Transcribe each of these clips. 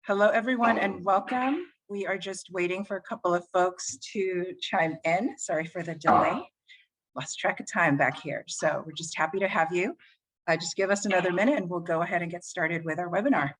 Hello, everyone, and welcome. We are just waiting for a couple of folks to chime in. Sorry for the delay. Lost track of time back here. So we're just happy to have you. Just give us another minute and we'll go ahead and get started with our webinar.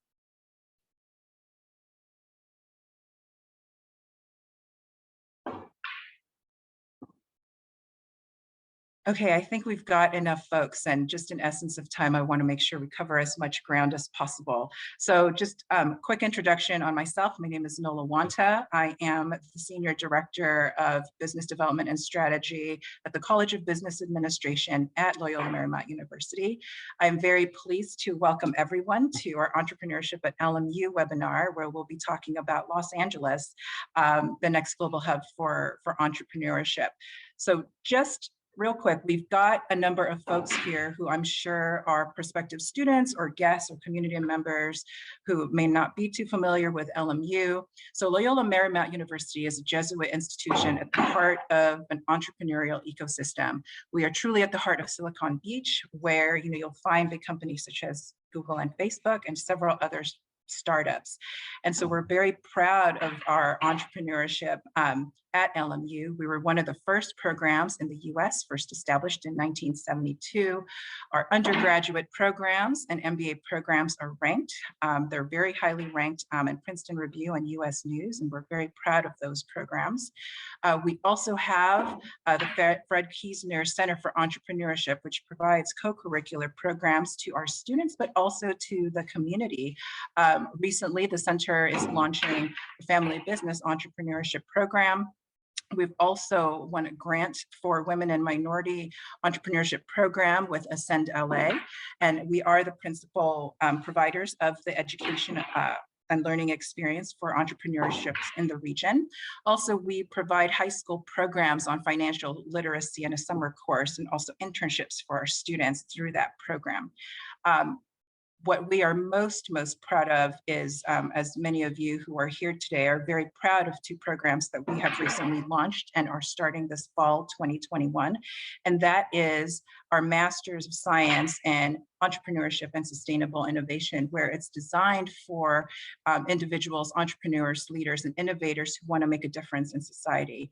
Okay, I think we've got enough folks, and just in essence of time, I want to make sure we cover as much ground as possible. So just quick introduction on myself. My name is Nola Wanta. I am the Senior Director of Business Development and Strategy at the College of Business Administration at Loyola Marymount University. I'm very pleased to welcome everyone to our Entrepreneurship at LMU webinar, where we'll be talking about Los Angeles, the next global hub for entrepreneurship. So just real quick, we've got a number of folks here who I'm sure are prospective students or guests or community members who may not be too familiar with LMU. So Loyola Marymount University is a Jesuit institution at the heart of an entrepreneurial ecosystem. We are truly at the heart of Silicon Beach, where you'll find big companies such as Google and Facebook and several others startups. And so we're very proud of our entrepreneurship at LMU. We were one of the first programs in the US, first established in 1972. Our undergraduate programs and MBA programs are ranked. They're very highly ranked in Princeton Review and US News, and we're very proud of those programs. We also have the Fred Keysnare Center for Entrepreneurship, which provides co-curricular programs to our students, but also to the community. Recently, the center is launching a family business entrepreneurship program. We've also won a grant for women and minority entrepreneurship program with Ascend LA, and we are the principal providers of the education and learning experience for entrepreneurship in the region. Also, we provide high school programs on financial literacy and a summer course, and also internships for our students through that program. What we are most proud of is, as many of you who are here today are very proud of two programs that we have recently launched and are starting this fall 2021. And that is our Master's of Science in Entrepreneurship and Sustainable Innovation, where it's designed for individuals, entrepreneurs, leaders, and innovators who want to make a difference in society.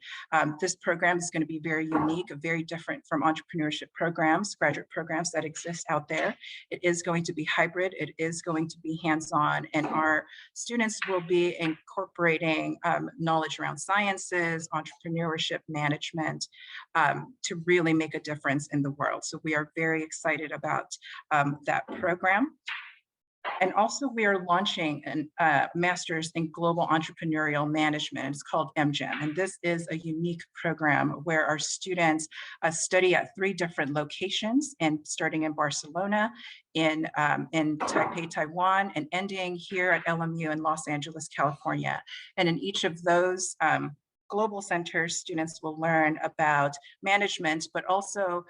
This program is going to be very unique, very different from entrepreneurship programs, graduate programs that exist out there. It is going to be hybrid. It is going to be hands-on, and our students will be incorporating knowledge around sciences, entrepreneurship, management, to really make a difference in the world. So we are very excited about that program. And also we are launching a master's in global entrepreneurial management. It's called MGEM. And this is a unique program where our students study at 3 different locations, and starting in Barcelona, in Taipei, Taiwan, and ending here at LMU in Los Angeles, California. And in each of those global centers, students will learn about management, but also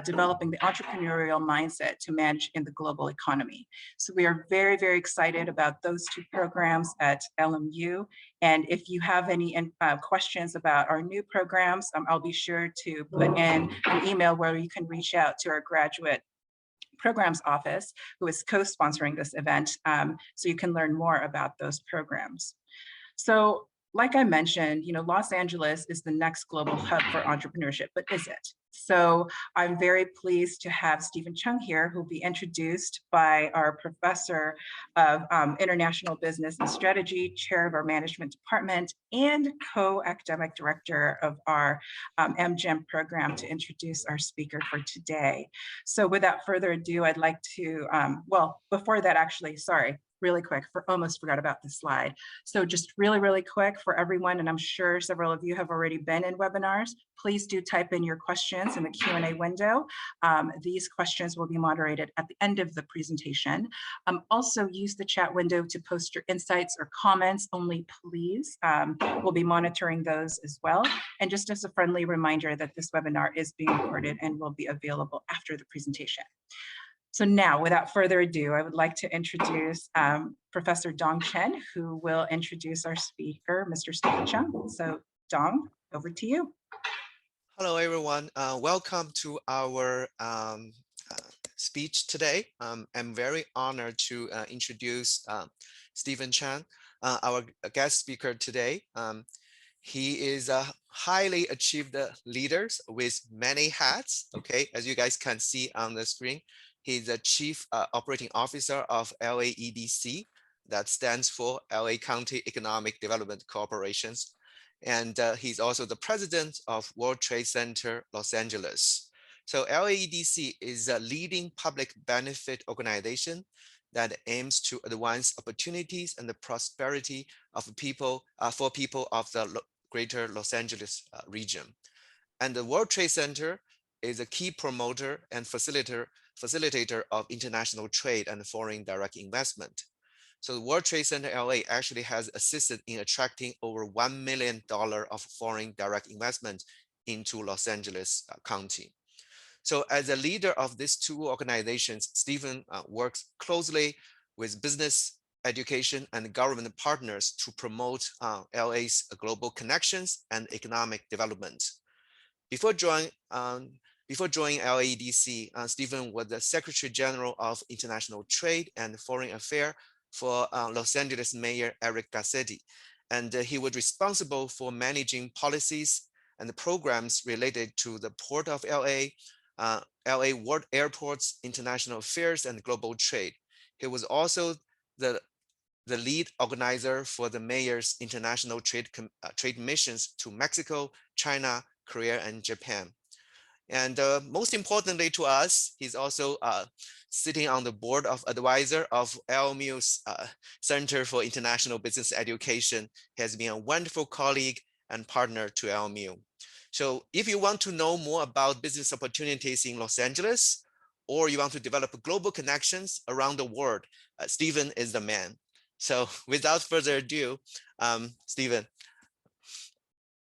developing the entrepreneurial mindset to manage in the global economy. So we are very excited about those 2 programs at LMU. And if you have any questions about our new programs, I'll be sure to put in an email where you can reach out to our graduate programs office, who is co-sponsoring this event, so you can learn more about those programs. So, like I mentioned, Los Angeles is the next global hub for entrepreneurship, but is it? So I'm very pleased to have Stephen Cheung here, who will be introduced by our professor of international business and strategy, chair of our management department, and co-academic director of our MGEM program, to introduce our speaker for today. So without further ado, I'd like to, well, before that, actually, sorry, really quick, almost forgot about this slide. So just really quick for everyone, and I'm sure several of you have already been in webinars, please do type in your questions in the Q&A window. These questions will be moderated at the end of the presentation. Also use the chat window to post your insights or comments only, please. We'll be monitoring those as well. And just as a friendly reminder that this webinar is being recorded and will be available after the presentation. So now, without further ado, I would like to introduce Professor Dong Chen, who will introduce our speaker, Mr. Stephen Cheung. So Dong, over to you. Hello, everyone. Welcome to our speech today. I'm very honored to introduce Stephen Cheung, our guest speaker today. He is a highly achieved leader with many hats. Okay, as you guys can see on the screen, he's the Chief Operating Officer of LAEDC. That stands for LA County Economic Development Corporations. And he's also the president of World Trade Center Los Angeles. So LAEDC is a leading public benefit organization that aims to advance opportunities and the prosperity of people for people of the greater Los Angeles region. And the World Trade Center is a key promoter and facilitator of international trade and foreign direct investment. So the World Trade Center LA actually has assisted in attracting over $1 million of foreign direct investment into Los Angeles County. So as a leader of these two organizations, Stephen works closely with business, education, and government partners to promote LA's global connections and economic development. Before joining LAEDC, Stephen was the Secretary General of International Trade and Foreign Affairs for Los Angeles Mayor Eric Garcetti. And he was responsible for managing policies and the programs related to the Port of LA, LA World Airports, international affairs, and global trade. He was also the lead organizer for the mayor's international trade missions to Mexico, China, Korea, and Japan. And most importantly to us, he's also sitting on the board of advisor of LMU's Center for International Business Education. He has been a wonderful colleague and partner to LMU. So if you want to know more about business opportunities in Los Angeles, or you want to develop global connections around the world, Stephen is the man. So without further ado, Stephen.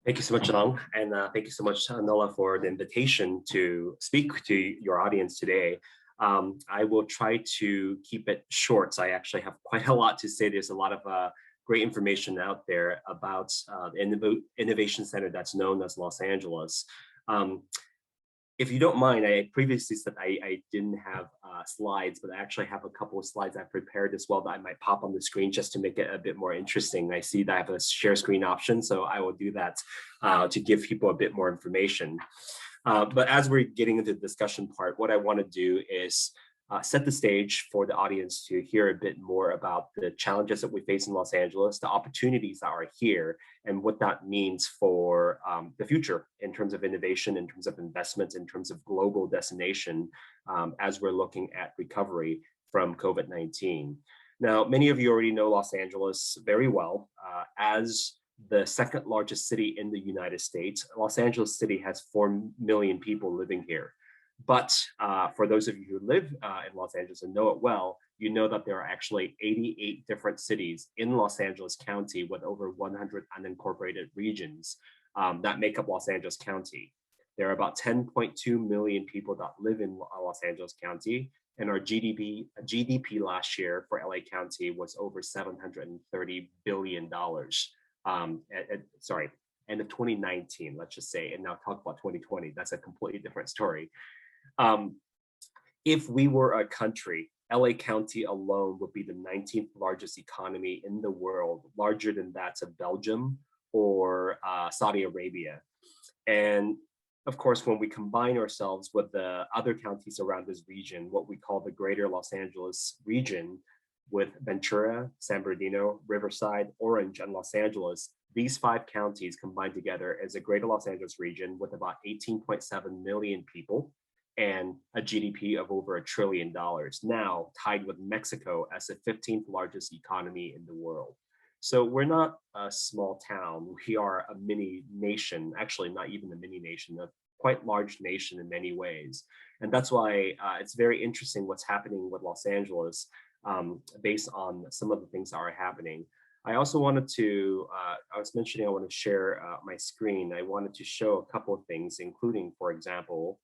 Thank you so much, Cheung, and thank you so much, Nola, for the invitation to speak to your audience today. I will try to keep it short. So I actually have quite a lot to say. There's a lot of great information out there about the innovation center that's known as Los Angeles. If you don't mind, I previously said I didn't have slides, but I actually have a couple of slides I prepared as well that I might pop on the screen just to make it a bit more interesting. I see that I have a share screen option, so I will do that to give people a bit more information. But as we're getting into the discussion part, what I want to do is set the stage for the audience to hear a bit more about the challenges that we face in Los Angeles, the opportunities that are here, and what that means for the future in terms of innovation, in terms of investments, in terms of global destination, as we're looking at recovery from COVID-19. Now, many of you already know Los Angeles very well. As the second largest city in the United States, Los Angeles City has 4 million people living here. But for those of you who live in Los Angeles and know it well, you know that there are actually 88 different cities in Los Angeles County with over 100 unincorporated regions that make up Los Angeles County. There are about 10.2 million people that live in Los Angeles County, and our GDP last year for LA County was over $730 billion. Sorry, end of 2019, let's just say, and now talk about 2020. That's a completely different story. If we were a country, LA County alone would be the 19th largest economy in the world, larger than that of Belgium or Saudi Arabia. And of course, when we combine ourselves with the other counties around this region, what we call the greater Los Angeles region, with Ventura, San Bernardino, Riverside, Orange, and Los Angeles, these 5 counties combined together as a greater Los Angeles region with about 18.7 million people and a GDP of over $1 trillion, now tied with Mexico as the 15th largest economy in the world. So we're not a small town, we are a mini nation, actually not even a mini nation, a quite large nation in many ways. And that's why it's very interesting what's happening with Los Angeles based on some of the things that are happening. I also wanted to, I was mentioning I want to share my screen. I wanted to show a couple of things, including, for example,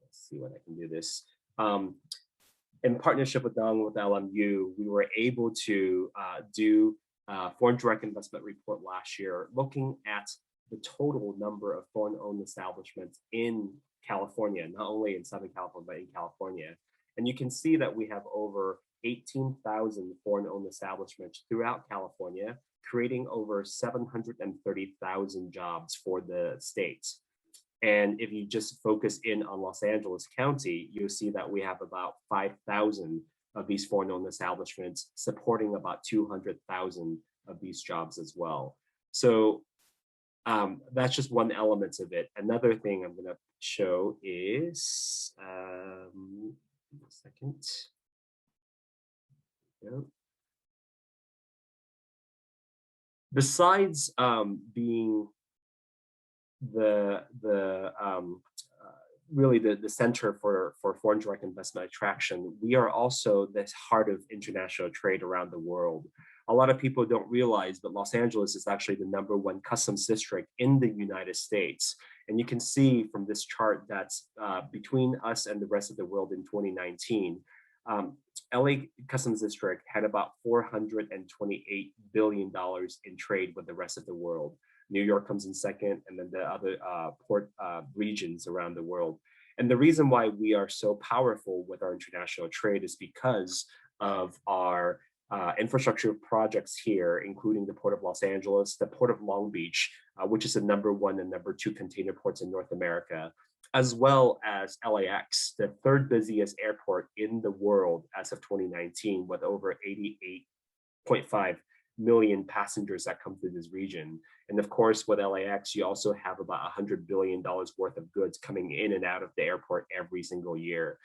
let's see what I can do this. In partnership with LMU, we were able to do a foreign direct investment report last year, looking at the total number of foreign-owned establishments in California, not only in Southern California, but in California. And you can see that we have over 18,000 foreign-owned establishments throughout California, creating over 730,000 jobs for the state. And if you just focus in on Los Angeles County, you'll see that we have about 5,000 of these foreign-owned establishments supporting about 200,000 of these jobs as well. So that's just one element of it. Another thing I'm going to show is, a second. Yep. Besides being really the center for foreign direct investment attraction, we are also the heart of international trade around the world. A lot of people don't realize that Los Angeles is actually the #1 customs district in the United States. And you can see from this chart that between us and the rest of the world in 2019, LA Customs District had about $428 billion in trade with the rest of the world. New York comes in second, and then the other port regions around the world. And the reason why we are so powerful with our international trade is because of our infrastructure projects here, including the Port of Los Angeles, the Port of Long Beach, which is the #1 and #2 container ports in North America, as well as LAX, the 3rd busiest airport in the world as of 2019, with over 88.5 million passengers that come through this region. And of course, with LAX, you also have about $100 billion worth of goods coming in and out of the airport every single year.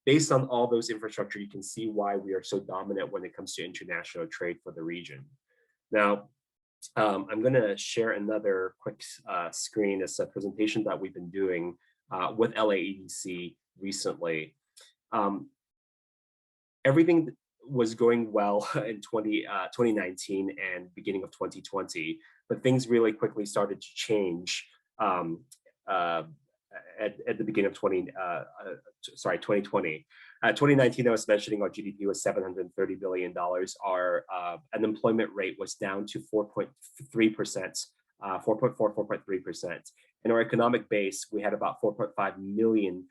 Based on all those infrastructure, you can see why we are so dominant when it comes to international trade for the region. Now, I'm going to share another quick screen. It's a presentation that we've been doing with LAEDC recently. Everything was going well in 2019 and beginning of 2020, but things really quickly started to change at the beginning of 2020. 2019, I was mentioning our GDP was $730 billion. Our unemployment rate was down to 4.3%, 4.3%. In our economic base, we had about 4.5 million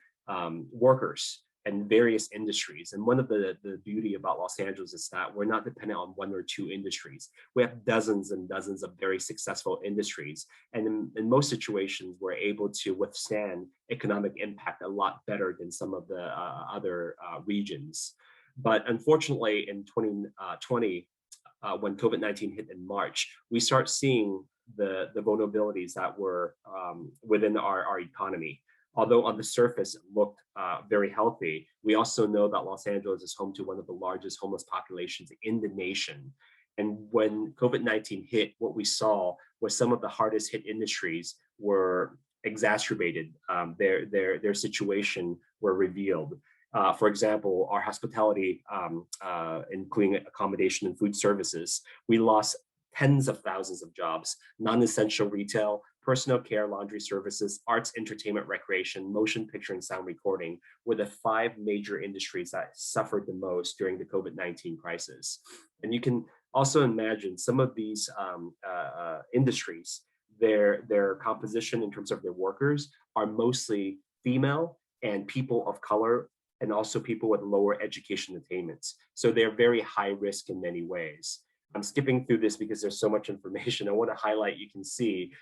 workers in various industries. And one of the beauty about Los Angeles is that we're not dependent on 1 or 2 industries. We have dozens and dozens of very successful industries. And in most situations, we're able to withstand economic impact a lot better than some of the other regions. But unfortunately, in 2020, when COVID-19 hit in March, we start seeing the vulnerabilities that were within our economy. Although on the surface it looked very healthy, we also know that Los Angeles is home to one of the largest homeless populations in the nation. And when COVID-19 hit, what we saw was some of the hardest hit industries were exacerbated. Their situation were revealed. For example, our hospitality, including accommodation and food services, we lost tens of thousands of jobs. Non-essential retail, personal care, laundry services, arts, entertainment, recreation, motion picture, and sound recording were the 5 major industries that suffered the most during the COVID-19 crisis. And you can also imagine some of these industries, their composition in terms of their workers are mostly female and people of color, and also people with lower education attainments. So they're very high risk in many ways. I'm skipping through this because there's so much information. I want to highlight, you can see,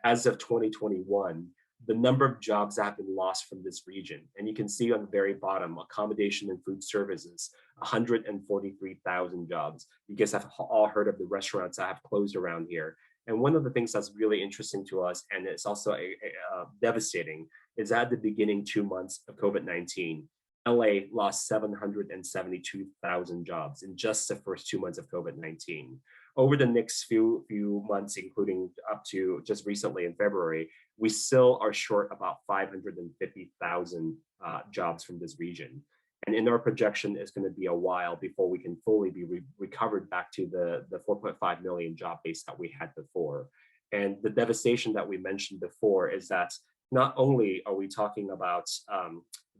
as of 2021, the number of jobs that have been lost from this region. And you can see on the very bottom, accommodation and food services, 143,000 jobs. You guys have all heard of the restaurants that have closed around here. And one of the things that's really interesting to us, and it's also devastating, is at the beginning 2 months of COVID-19, LA lost 772,000 jobs in just the first 2 months of COVID-19. Over the next few months, including up to just recently in February, we still are short about 550,000 jobs from this region. And in our projection, it's going to be a while before we can fully be recovered back to the 4.5 million job base that we had before. And the devastation that we mentioned before is that not only are we talking about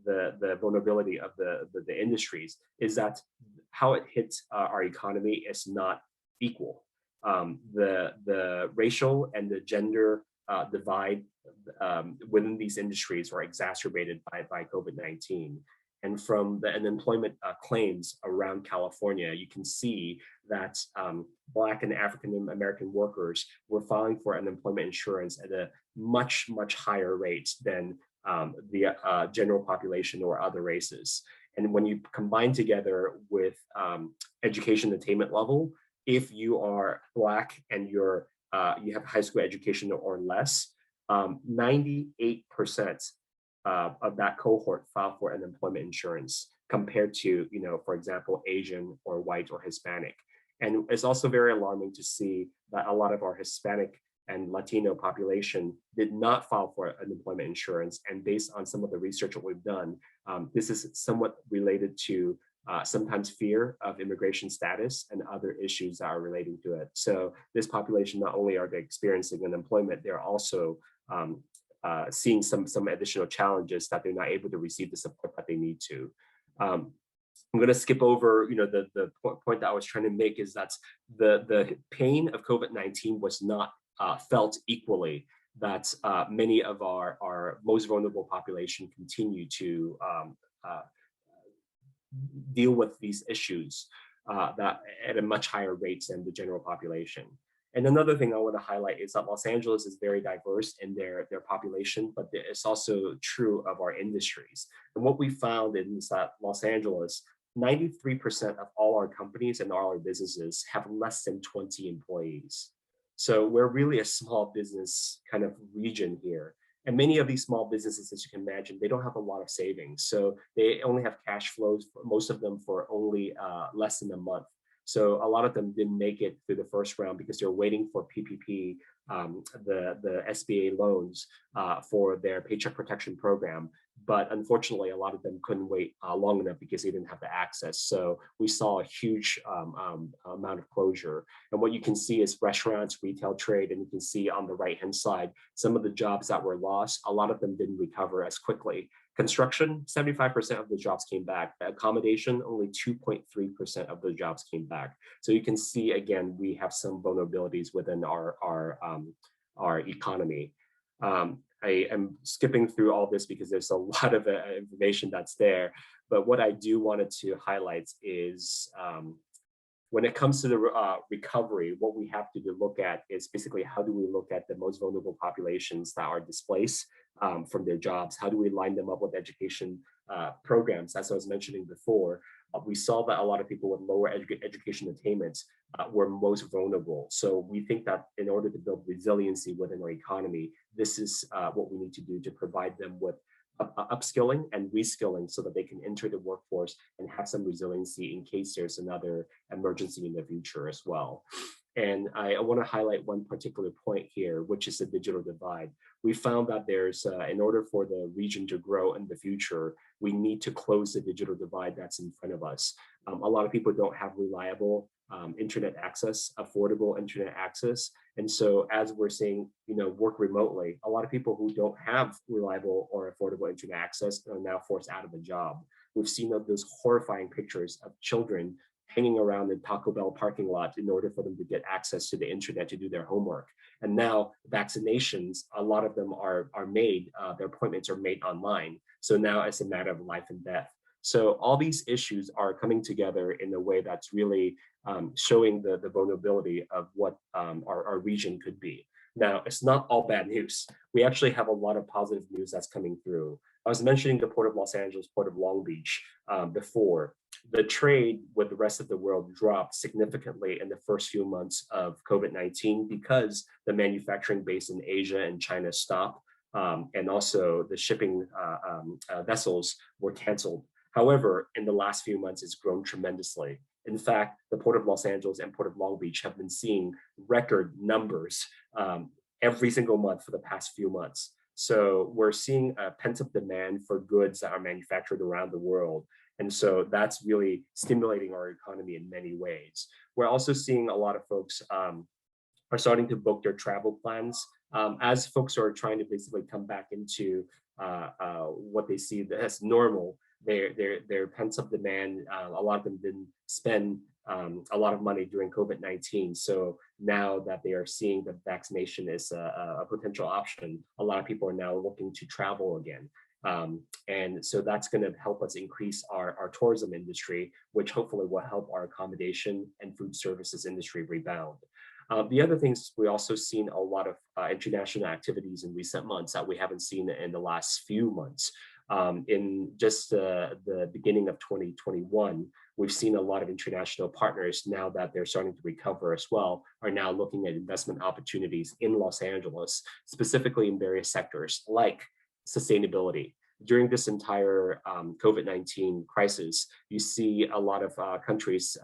the vulnerability of the industries, is that how it hits our economy is not equal. The racial and the gender divide within these industries are exacerbated by COVID-19. And from the unemployment claims around California, you can see that Black and African American workers were filing for unemployment insurance at a much, much higher rate than the general population or other races. And when you combine together with education attainment level, if you are Black and you have high school education or less, 98% of that cohort filed for unemployment insurance compared to, for example, Asian or white or Hispanic. And it's also very alarming to see that a lot of our Hispanic and Latino population did not file for unemployment insurance. And based on some of the research that we've done, this is somewhat related to sometimes fear of immigration status and other issues that are relating to it. So this population, not only are they experiencing unemployment, they're also seeing some additional challenges that they're not able to receive the support that they need to. I'm going to skip over, the point that I was trying to make is that the pain of COVID-19 was not felt equally, that many of our most vulnerable population continue to deal with these issues that at a much higher rate than the general population. And another thing I want to highlight is that Los Angeles is very diverse in their population, but it's also true of our industries. And what we found is that Los Angeles, 93% of all our companies and all our businesses have less than 20 employees. So we're really a small business kind of region here. And many of these small businesses, as you can imagine, they don't have a lot of savings. So they only have cash flows, most of them for only less than a month. So a lot of them didn't make it through the first round because they're waiting for PPP, the SBA loans for their Paycheck Protection Program. But unfortunately, a lot of them couldn't wait long enough because they didn't have the access. So we saw a huge amount of closure. And what you can see is restaurants, retail trade, and you can see on the right-hand side, some of the jobs that were lost, a lot of them didn't recover as quickly. Construction, 75% of the jobs came back. Accommodation, only 2.3% of the jobs came back. So you can see, again, we have some vulnerabilities within our economy. I am skipping through all this because there's a lot of information that's there. But what I do wanted to highlight is when it comes to the recovery, what we have to look at is basically how do we look at the most vulnerable populations that are displaced from their jobs? How do we line them up with education programs? As I was mentioning before, we saw that a lot of people with lower education attainments were most vulnerable. So we think that in order to build resiliency within our economy, this is what we need to do to provide them with upskilling and reskilling so that they can enter the workforce and have some resiliency in case there's another emergency in the future as well. And I want to highlight one particular point here, which is the digital divide. We found that there's, in order for the region to grow in the future, we need to close the digital divide that's in front of us. A lot of people don't have reliable internet access, affordable internet access. And so as we're seeing, work remotely, a lot of people who don't have reliable or affordable internet access are now forced out of a job. We've seen those horrifying pictures of children hanging around the Taco Bell parking lot in order for them to get access to the internet to do their homework. And now vaccinations, a lot of them are made, their appointments are made online. So now it's a matter of life and death. So all these issues are coming together in a way that's really showing the vulnerability of what our region could be. Now, it's not all bad news. We actually have a lot of positive news that's coming through. I was mentioning the Port of Los Angeles, Port of Long Beach before. The trade with the rest of the world dropped significantly in the first few months of COVID-19 because the manufacturing base in Asia and China stopped, and also the shipping vessels were canceled. However, in the last few months, it's grown tremendously. In fact, the Port of Los Angeles and Port of Long Beach have been seeing record numbers every single month for the past few months. So we're seeing a pent-up demand for goods that are manufactured around the world. And so that's really stimulating our economy in many ways. We're also seeing a lot of folks are starting to book their travel plans as folks are trying to basically come back into what they see as normal. Their pent-up demand, a lot of them didn't spend a lot of money during COVID-19. So now that they are seeing that vaccination is a potential option, a lot of people are now looking to travel again. And so that's going to help us increase our tourism industry, which hopefully will help our accommodation and food services industry rebound. The other things, we also seen a lot of international activities in recent months that we haven't seen in the last few months. In just the beginning of 2021, we've seen a lot of international partners, now that they're starting to recover as well, are now looking at investment opportunities in Los Angeles, specifically in various sectors like sustainability. During this entire COVID-19 crisis, you see a lot of countries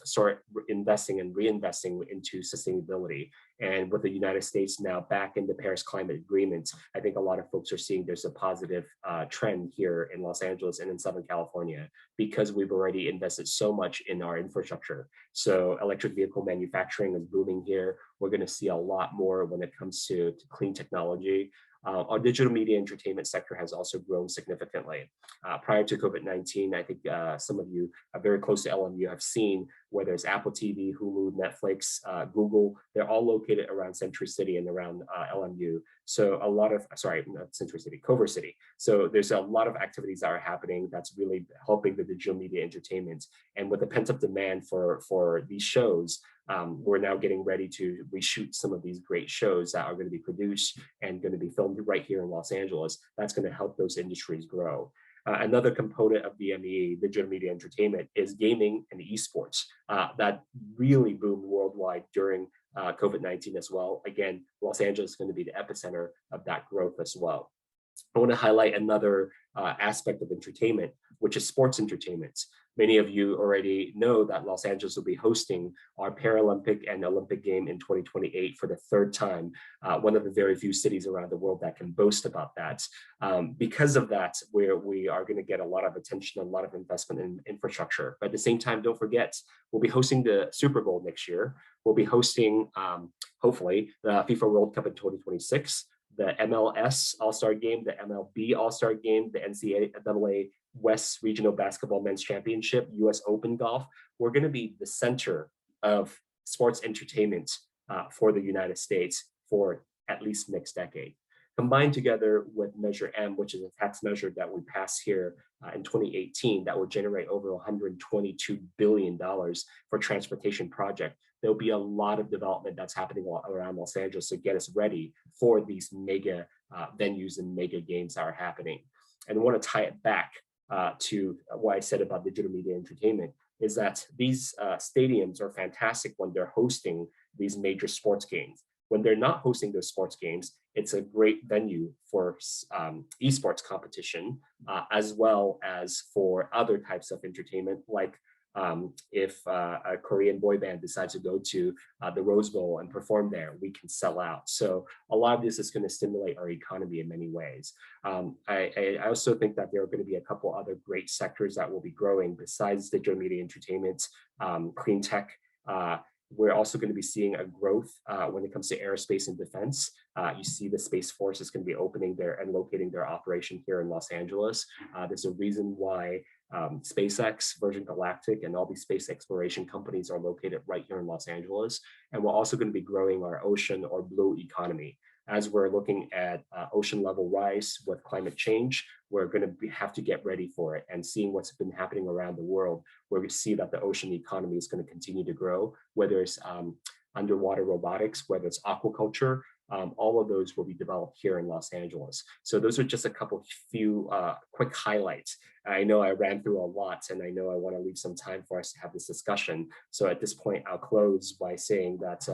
start investing and reinvesting into sustainability. And with the United States now back in the Paris Climate Agreement, I think a lot of folks are seeing there's a positive trend here in Los Angeles and in Southern California, because we've already invested so much in our infrastructure. So electric vehicle manufacturing is booming here. We're going to see a lot more when it comes to clean technology. Our digital media entertainment sector has also grown significantly. Prior to COVID-19, I think some of you are very close to LMU have seen, whether it's Apple TV, Hulu, Netflix, Google, they're all located around Century City and around LMU. So a lot of, sorry, not Century City, Culver City. So there's a lot of activities that are happening that's really helping the digital media entertainment. And with the pent-up demand for these shows, we're now getting ready to reshoot some of these great shows that are going to be produced and going to be filmed right here in Los Angeles. That's going to help those industries grow. Another component of DME, digital media entertainment, is gaming and esports. That really boomed worldwide during COVID-19 as well. Again, Los Angeles is going to be the epicenter of that growth as well. I want to highlight another aspect of entertainment, which is sports entertainment. Many of you already know that Los Angeles will be hosting our Paralympic and Olympic game in 2028 for the third time, one of the very few cities around the world that can boast about that. Because of that, we are going to get a lot of attention, a lot of investment in infrastructure. But at the same time, don't forget, we'll be hosting the Super Bowl next year. We'll be hosting, hopefully, the FIFA World Cup in 2026. The MLS All-Star Game, the MLB All-Star Game, the NCAA West Regional Basketball Men's Championship, US Open Golf. We're going to be the center of sports entertainment for the United States for at least next decade. Combined together with Measure M, which is a tax measure that we passed here in 2018 that will generate over $122 billion for transportation project, there'll be a lot of development that's happening around Los Angeles to get us ready for these mega venues and mega games that are happening. And I want to tie it back to what I said about digital media entertainment, is that these stadiums are fantastic when they're hosting these major sports games. When they're not hosting those sports games, it's a great venue for esports competition, as well as for other types of entertainment, like if a Korean boy band decides to go to the Rose Bowl and perform there, we can sell out. So a lot of this is going to stimulate our economy in many ways. I also think that there are going to be a couple other great sectors that will be growing besides digital media entertainment, clean tech. We're also going to be seeing a growth when it comes to aerospace and defense. You see the Space Force is going to be opening there and locating their operation here in Los Angeles. There's a reason why SpaceX, Virgin Galactic, and all these space exploration companies are located right here in Los Angeles. And we're also going to be growing our ocean or blue economy. As we're looking at ocean level rise with climate change, we're going to have to get ready for it, and seeing what's been happening around the world, where we see that the ocean economy is going to continue to grow, whether it's underwater robotics, whether it's aquaculture, all of those will be developed here in Los Angeles. So those are just a few quick highlights. I know I ran through a lot, and I know I want to leave some time for us to have this discussion. So at this point, I'll close by saying that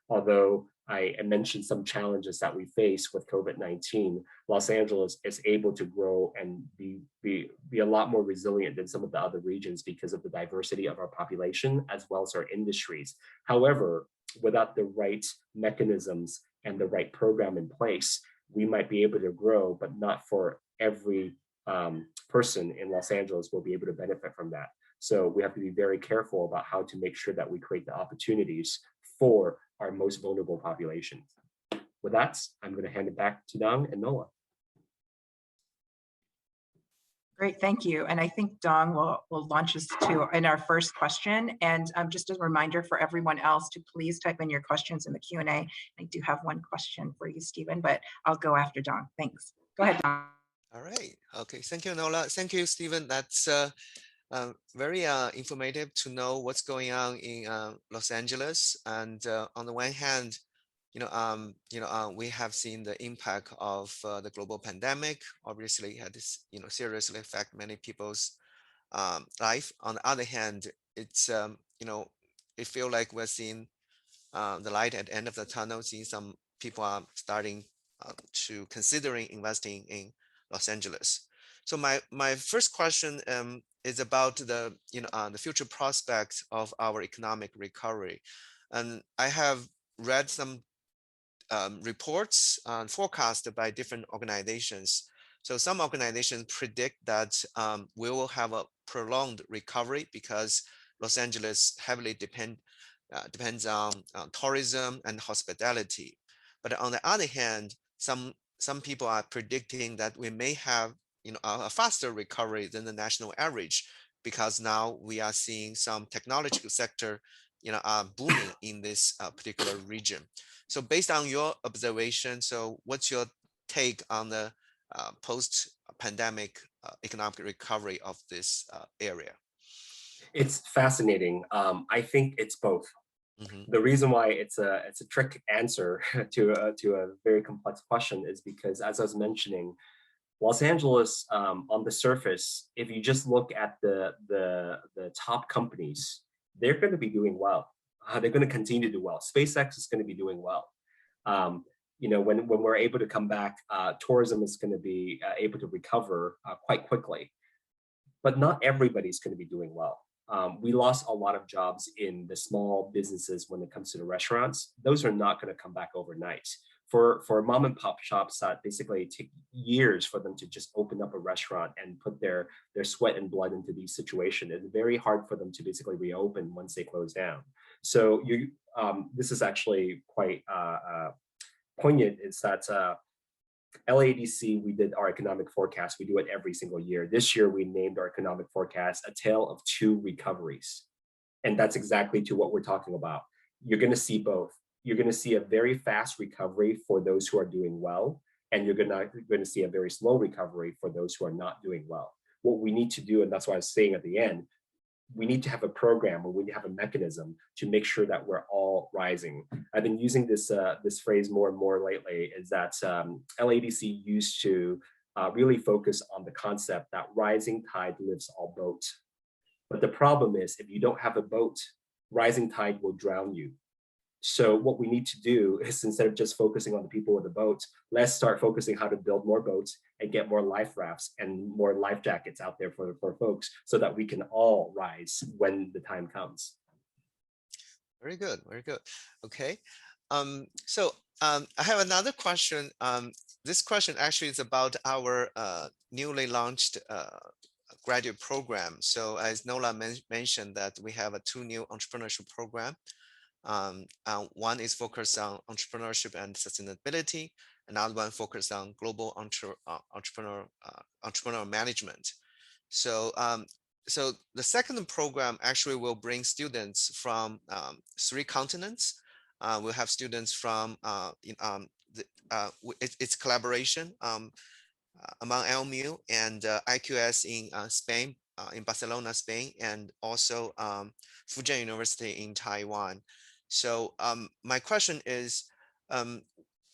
although I mentioned some challenges that we face with COVID-19, Los Angeles is able to grow and be a lot more resilient than some of the other regions because of the diversity of our population as well as our industries. However, without the right mechanisms and the right program in place, we might be able to grow, but not for every person in Los Angeles will be able to benefit from that. So we have to be very careful about how to make sure that we create the opportunities for our most vulnerable populations. With that, I'm going to hand it back to Dong and Noah. Great, thank you. And I think Dong will launch us in our first question. And just as a reminder for everyone else to please type in your questions in the Q&A. I do have one question for you, Stephen, but I'll go after Dong. Thanks. Go ahead, Dong. All right. Okay. Thank you, Nola. Thank you, Stephen. That's very informative to know what's going on in Los Angeles. And on the one hand, we have seen the impact of the global pandemic. Obviously, had this, seriously affect many people's life. On the other hand, it's it feel like we're seeing the light at the end of the tunnel. Seeing some people are starting to considering investing in Los Angeles. So my first question is about the future prospects of our economic recovery, and I have read some reports forecasted by different organizations. So some organizations predict that we will have a prolonged recovery because Los Angeles heavily depends on tourism and hospitality. But on the other hand, some people are predicting that we may have a faster recovery than the national average because now we are seeing some technological sector booming in this particular region. So based on your observation, so what's your take on the post-pandemic economic recovery of this area? It's fascinating. I think it's both. Mm-hmm. The reason why it's a trick answer to a very complex question is because, as I was mentioning, Los Angeles, on the surface, if you just look at the top companies, they're going to be doing well. They're going to continue to do well. SpaceX is going to be doing well. When we're able to come back, tourism is going to be able to recover quite quickly. But not everybody's going to be doing well. We lost a lot of jobs in the small businesses when it comes to the restaurants. Those are not going to come back overnight. For mom and pop shops that basically take years for them to just open up a restaurant and put their sweat and blood into these situations, it's very hard for them to basically reopen once they close down. So this is actually quite poignant. Is that LAEDC, we did our economic forecast. We do it every single year. This year, we named our economic forecast A Tale of Two Recoveries. And that's exactly to what we're talking about. You're going to see both. You're going to see a very fast recovery for those who are doing well, and you're going to see a very slow recovery for those who are not doing well. What we need to do, and that's what I was saying at the end, we need to have a program, or we need to have a mechanism to make sure that we're all rising. I've been using this phrase more and more lately, is that LAEDC used to really focus on the concept that rising tide lifts all boats. But the problem is, if you don't have a boat, rising tide will drown you. So what we need to do is, instead of just focusing on the people with the boats, let's start focusing how to build more boats and get more life rafts and more life jackets out there for folks, so that we can all rise when the time comes. Very good, very good. Okay, so I have another question. This question actually is about our newly launched graduate program. So as Nola mentioned, that we have two new entrepreneurship program. One is focused on entrepreneurship and sustainability. Another one focused on global entrepreneurial management. So, so the second program actually will bring students from 3 continents. We'll have students from it's collaboration among LMU and IQS in Spain, in Barcelona, Spain, and also Fujian University in Taiwan. So my question is,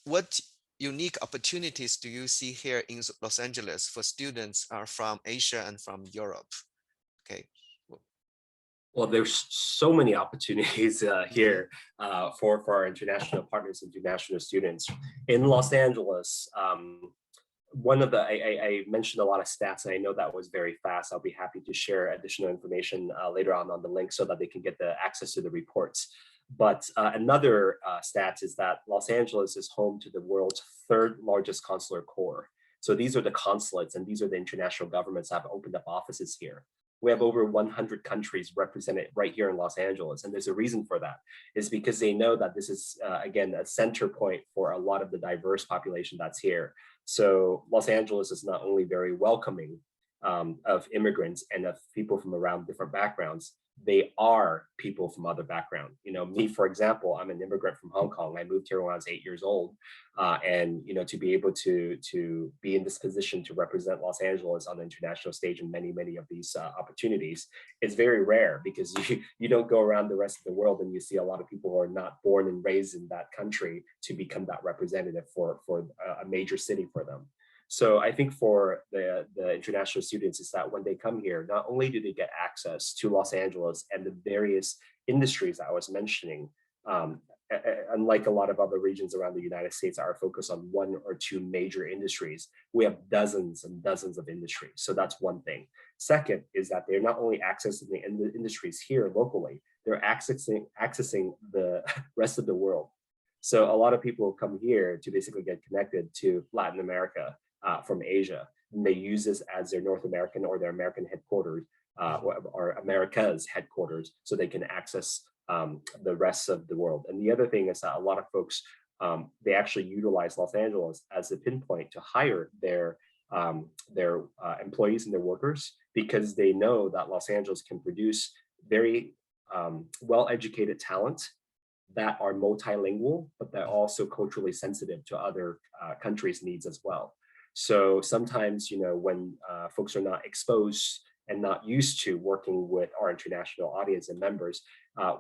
what unique opportunities do you see here in Los Angeles for students from Asia and from Europe? Okay. Well, there's so many opportunities here for our international partners and international students. In Los Angeles, one of the, I mentioned a lot of stats, and I know that was very fast. I'll be happy to share additional information later on the link so that they can get the access to the reports. But another stat is that Los Angeles is home to the world's 3rd largest consular corps. So these are the consulates, and these are the international governments that have opened up offices here. We have over 100 countries represented right here in Los Angeles. And there's a reason for that. It's because they know that this is, again, a center point for a lot of the diverse population that's here. So Los Angeles is not only very welcoming of immigrants and of people from around different backgrounds, they are people from other background. You know, me, for example, I'm an immigrant from Hong Kong. I moved here when I was 8 years old. And, you know, to be able to be in this position to represent Los Angeles on the international stage in many, many of these opportunities is very rare, because you don't go around the rest of the world and you see a lot of people who are not born and raised in that country to become that representative for a major city for them. So I think for the international students is that when they come here, not only do they get access to Los Angeles and the various industries I was mentioning, unlike a lot of other regions around the United States that are focused on one or two major industries, we have dozens and dozens of industries. So that's one thing. Second is that they're not only accessing the industries here locally, they're accessing the rest of the world. So a lot of people come here to basically get connected to Latin America from Asia, and they use this as their North American or their American headquarters, or America's headquarters, so they can access the rest of the world. And the other thing is that a lot of folks, they actually utilize Los Angeles as a pinpoint to hire their employees and their workers, because they know that Los Angeles can produce very well-educated talent that are multilingual, but that are also culturally sensitive to other countries' needs as well. So sometimes, you know, when folks are not exposed and not used to working with our international audience and members,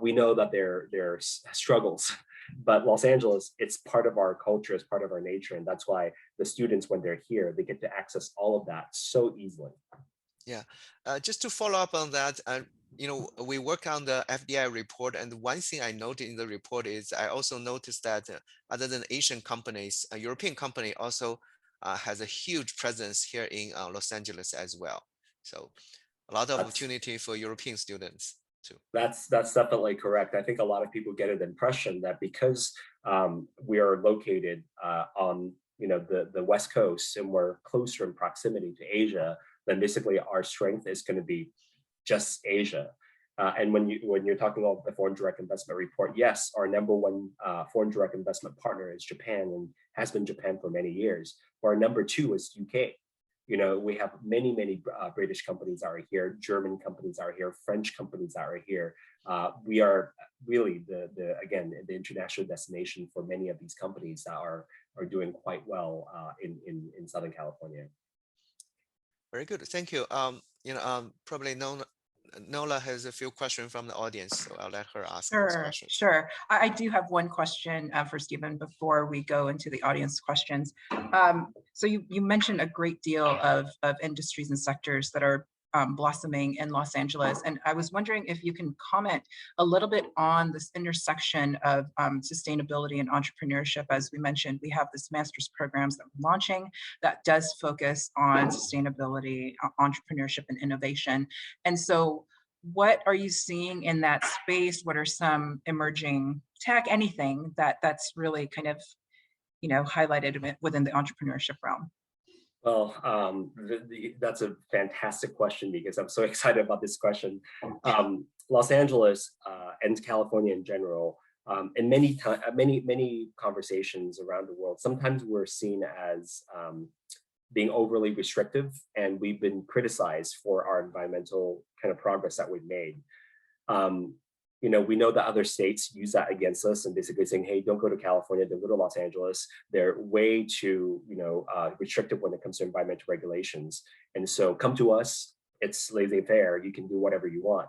we know that there are struggles. But Los Angeles, it's part of our culture, it's part of our nature. And that's why the students, when they're here, they get to access all of that so easily. Yeah, just to follow up on that, you know, we work on the FDI report, and one thing I noted in the report is I also noticed that other than Asian companies, a European company also has a huge presence here in Los Angeles as well. So a lot of opportunity for European students too. That's definitely correct. I think a lot of people get an impression that because we are located on, you know, the West Coast, and we're closer in proximity to Asia, then basically our strength is going to be just Asia. And when you're talking about the foreign direct investment report, yes, our number one foreign direct investment partner is Japan, and has been Japan for many years. Our number two is UK. You know, we have many British companies that are here, German companies that are here, French companies that are here. We are really the international destination for many of these companies that are doing quite well in Southern California. Very good, thank you. You know, probably Nola has a few questions from the audience, so I'll let her ask those questions. Sure. I do have one question for Stephen before we go into the audience questions. So you mentioned a great deal of industries and sectors that are blossoming in Los Angeles. And I was wondering if you can comment a little bit on this intersection of sustainability and entrepreneurship. As we mentioned, we have this master's programs that we're launching that does focus on sustainability, entrepreneurship, and innovation. And so what are you seeing in that space? What are some emerging tech, anything that's really kind of, you know, highlighted within the entrepreneurship realm? Well, that's a fantastic question, because I'm so excited about this question. Los Angeles and California in general, in many conversations around the world, sometimes we're seen as being overly restrictive, and we've been criticized for our environmental kind of progress that we've made. You know, we know that other states use that against us, and basically saying, hey, don't go to California, don't go to Los Angeles. They're way too, you know, restrictive when it comes to environmental regulations. And so come to us, it's laissez-faire, you can do whatever you want.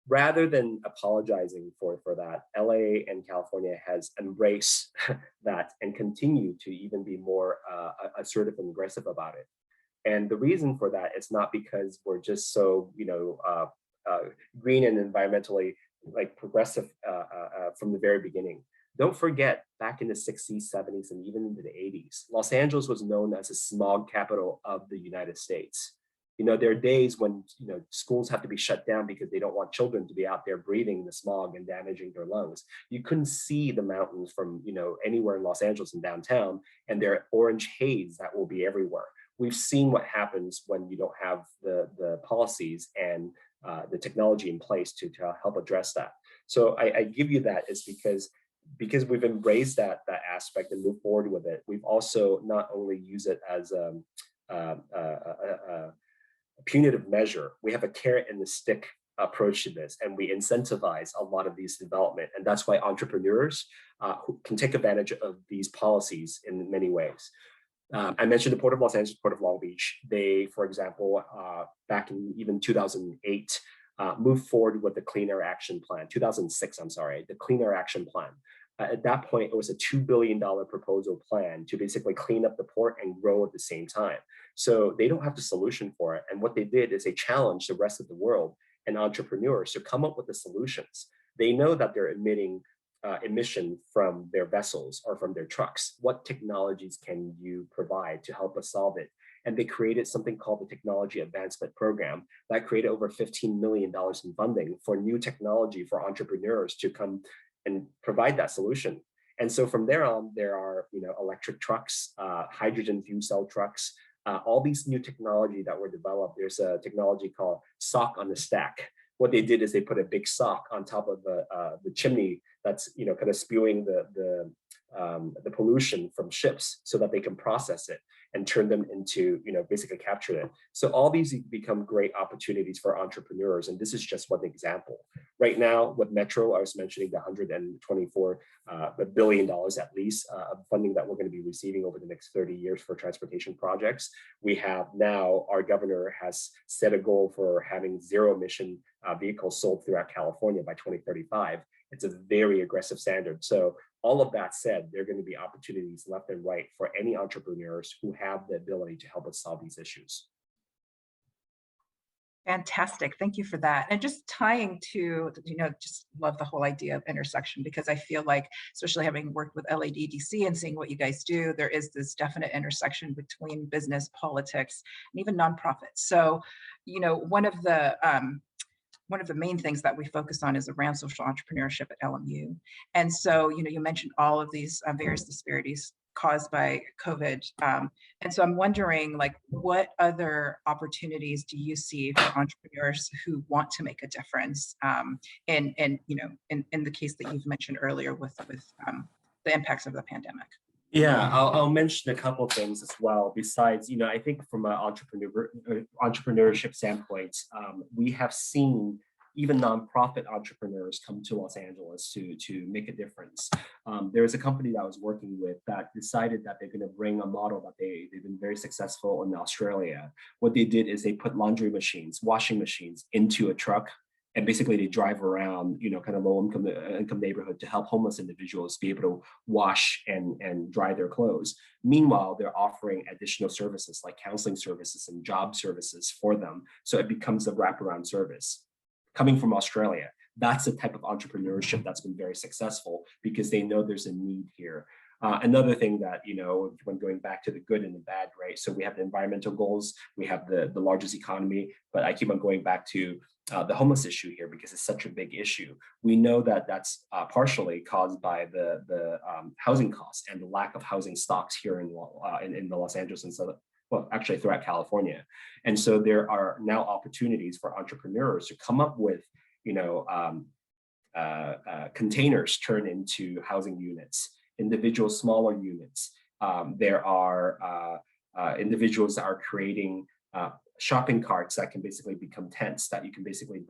Rather than apologizing for that, LA and California has embraced that and continue to even be more assertive and aggressive about it. And the reason for that is not because we're just so, you know, green and environmentally like progressive from the very beginning. Don't forget, back in the 60s, 70s, and even into the 80s, Los Angeles was known as a smog capital of the United States. You know, there are days when, you know, schools have to be shut down because they don't want children to be out there breathing the smog and damaging their lungs. You couldn't see the mountains from, you know, anywhere in Los Angeles and downtown, and there are orange haze that will be everywhere. We've seen what happens when you don't have the policies and the technology in place to help address that. So I give you that is because we've embraced that aspect and moved forward with it. We've also not only used it as a punitive measure, we have a carrot and the stick approach to this, and we incentivize a lot of these development. And that's why entrepreneurs who can take advantage of these policies in many ways. I mentioned the Port of Los Angeles, Port of Long Beach. They, for example, back in even 2008, moved forward with the Clean Air Action Plan, 2006, I'm sorry, the Clean Air Action Plan. At that point, it was a $2 billion proposal plan to basically clean up the port and grow at the same time. So they don't have the solution for it. And what they did is they challenged the rest of the world and entrepreneurs to come up with the solutions. They know that they're emitting emission from their vessels or from their trucks. What technologies can you provide to help us solve it? And they created something called the Technology Advancement Program that created over $15 million in funding for new technology for entrepreneurs to come and provide that solution. And so from there on, there are electric trucks, hydrogen fuel cell trucks, all these new technology that were developed. There's a technology called sock on the stack. What they did is they put a big sock on top of the chimney that's kind of spewing the pollution from ships so that they can process it and turn them into basically capture it. So all these become great opportunities for entrepreneurs, and this is just one example. Right now with Metro, I was mentioning the $124 billion at least of funding that we're going to be receiving over the next 30 years for transportation projects. We have now, our governor has set a goal for having zero emission vehicles sold throughout California by 2035. It's a very aggressive standard. So all of that said, there are going to be opportunities left and right for any entrepreneurs who have the ability to help us solve these issues. Fantastic. Thank you for that. And just tying to, just love the whole idea of intersection, because I feel like, especially having worked with LAEDC and seeing what you guys do, there is this definite intersection between business, politics, and even nonprofits. So, one of the main things that we focus on is around social entrepreneurship at LMU. And so, you mentioned all of these various disparities caused by COVID. And so I'm wondering, what other opportunities do you see for entrepreneurs who want to make a difference in the case that you've mentioned earlier with the impacts of the pandemic? Yeah, I'll mention a couple of things as well. Besides, I think from an entrepreneurship standpoint, we have seen even nonprofit entrepreneurs come to Los Angeles to make a difference. There's a company that I was working with that decided that they're going to bring a model that they've been very successful in Australia. What they did is they put laundry machines, washing machines into a truck. And basically they drive around, kind of low income neighborhood to help homeless individuals be able to wash and dry their clothes. Meanwhile, they're offering additional services like counseling services and job services for them. So it becomes a wraparound service. Coming from Australia, that's the type of entrepreneurship that's been very successful because they know there's a need here. Another thing that, when going back to the good and the bad, right? So we have the environmental goals, we have the largest economy, but I keep on going back to the homeless issue here because it's such a big issue. We know that that's partially caused by the housing costs and the lack of housing stocks here in the Los Angeles and actually throughout California. And so there are now opportunities for entrepreneurs to come up with, containers turned into housing units, individual smaller units. There are individuals that are creating shopping carts that can basically become tents that you can basically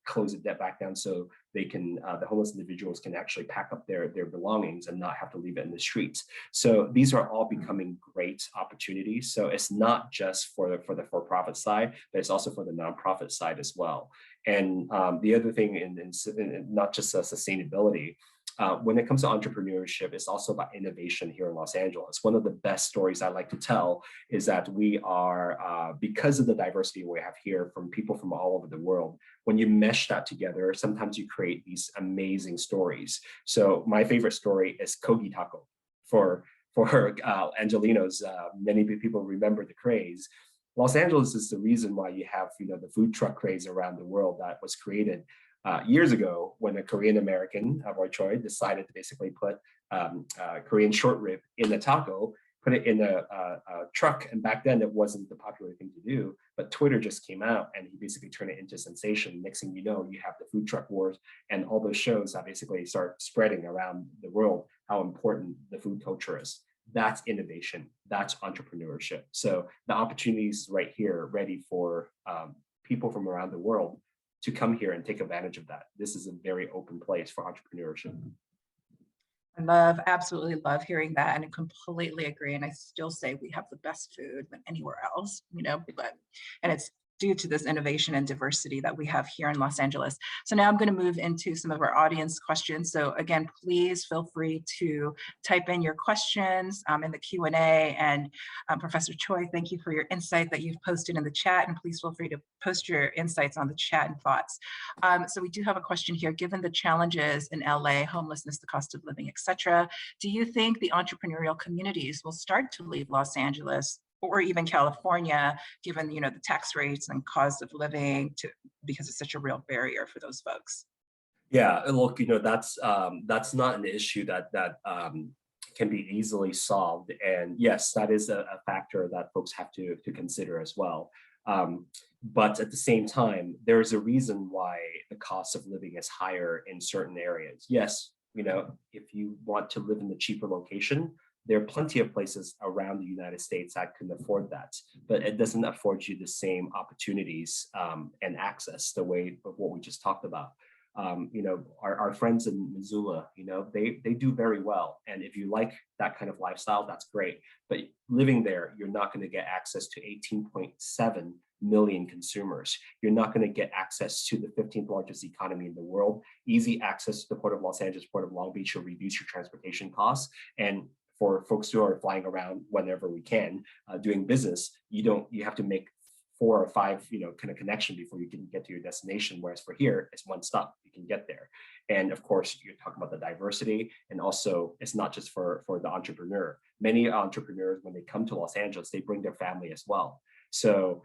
close it back down so they can, the homeless individuals can actually pack up their belongings and not have to leave it in the streets. So these are all becoming great opportunities. So it's not just for the for-profit side, but it's also for the nonprofit side as well. And the other thing, in not just sustainability, when it comes to entrepreneurship, it's also about innovation here in Los Angeles. One of the best stories I like to tell is that we are, because of the diversity we have here from people from all over the world, when you mesh that together, sometimes you create these amazing stories. So my favorite story is Kogi Taco. For Angelinos, many people remember the craze. Los Angeles is the reason why you have the food truck craze around the world that was created years ago when a Korean American, Roy Choi, decided to basically put Korean short rib in a taco, put it in a truck. And back then it wasn't the popular thing to do, but Twitter just came out and he basically turned it into a sensation. Next thing you know, you have the food truck wars and all those shows that basically start spreading around the world, how important the food culture is. That's innovation, that's entrepreneurship. So the opportunities right here, ready for people from around the world to come here and take advantage of that. This is a very open place for entrepreneurship. Absolutely love hearing that, and I completely agree. And I still say we have the best food than anywhere else, and it's due to this innovation and diversity that we have here in Los Angeles. So now I'm going to move into some of our audience questions. So again, please feel free to type in your questions in the Q&A. And Professor Choi, thank you for your insight that you've posted in the chat, and please feel free to post your insights on the chat and thoughts. So we do have a question here. Given the challenges in LA, homelessness, the cost of living, etc., do you think the entrepreneurial communities will start to leave Los Angeles or even California, given the tax rates and cost of living, because it's such a real barrier for those folks? Yeah, look, that's not an issue that can be easily solved, and yes, that is a factor that folks have to consider as well. But at the same time, there's a reason why the cost of living is higher in certain areas. Yes, if you want to live in the cheaper location, there are plenty of places around the United States that can afford that, but it doesn't afford you the same opportunities and access the way of what we just talked about. Our friends in Missoula, they do very well. And if you like that kind of lifestyle, that's great. But living there, you're not going to get access to 18.7 million consumers. You're not going to get access to the 15th largest economy in the world. Easy access to the Port of Los Angeles, Port of Long Beach will reduce your transportation costs. And for folks who are flying around whenever we can, doing business, you have to make 4 or 5, kind of connection before you can get to your destination. Whereas for here, it's one stop, you can get there. And of course, you're talking about the diversity, and also it's not just for the entrepreneur. Many entrepreneurs, when they come to Los Angeles, they bring their family as well. So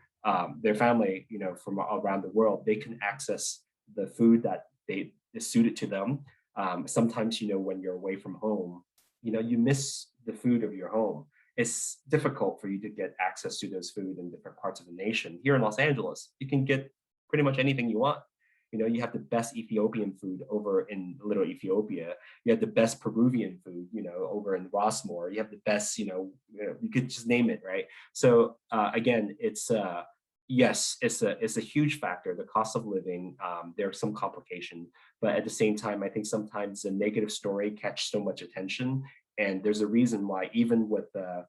their family, from around the world, they can access the food that is suited to them. Sometimes, when you're away from home, you miss the food of your home. It's difficult for you to get access to those food in different parts of the nation. Here in Los Angeles, you can get pretty much anything you want. You have the best Ethiopian food over in Little Ethiopia. You have the best Peruvian food, over in Rossmore. You have the best, you could just name it, right? So again, it's yes, it's a huge factor, the cost of living. There's some complication, but at the same time, I think sometimes the negative story catch so much attention. And there's a reason why, even with the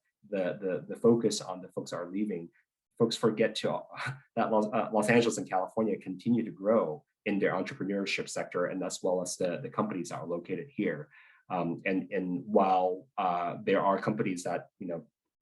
focus on the folks are leaving, folks forget that Los Angeles and California continue to grow in their entrepreneurship sector, and as well as the companies that are located here. And while there are companies that,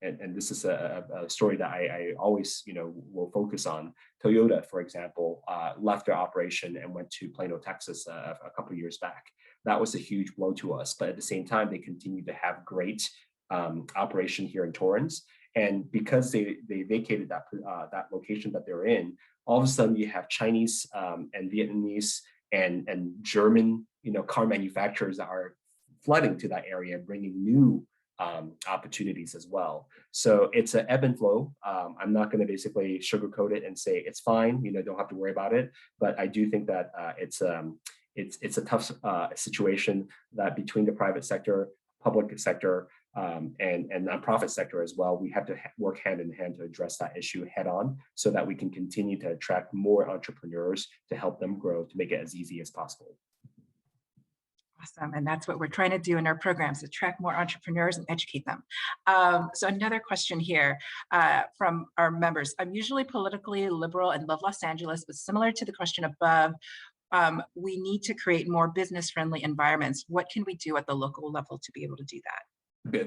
and this is a story that I always, will focus on. Toyota, for example, left their operation and went to Plano, Texas a couple of years back. That was a huge blow to us. But at the same time, they continue to have great operation here in Torrance. And because they vacated that location that they're in, all of a sudden you have Chinese and Vietnamese and German, car manufacturers that are flooding to that area, bringing new opportunities as well. So it's an ebb and flow. I'm not going to basically sugarcoat it and say it's fine, don't have to worry about it. But I do think that it's a tough situation that between the private sector, public sector, and nonprofit sector as well, we have to work hand in hand to address that issue head on, so that we can continue to attract more entrepreneurs to help them grow, to make it as easy as possible. Awesome. And that's what we're trying to do in our programs, attract more entrepreneurs and educate them. So another question here from our members. I'm usually politically liberal and love Los Angeles, but similar to the question above, we need to create more business-friendly environments. What can we do at the local level to be able to do that?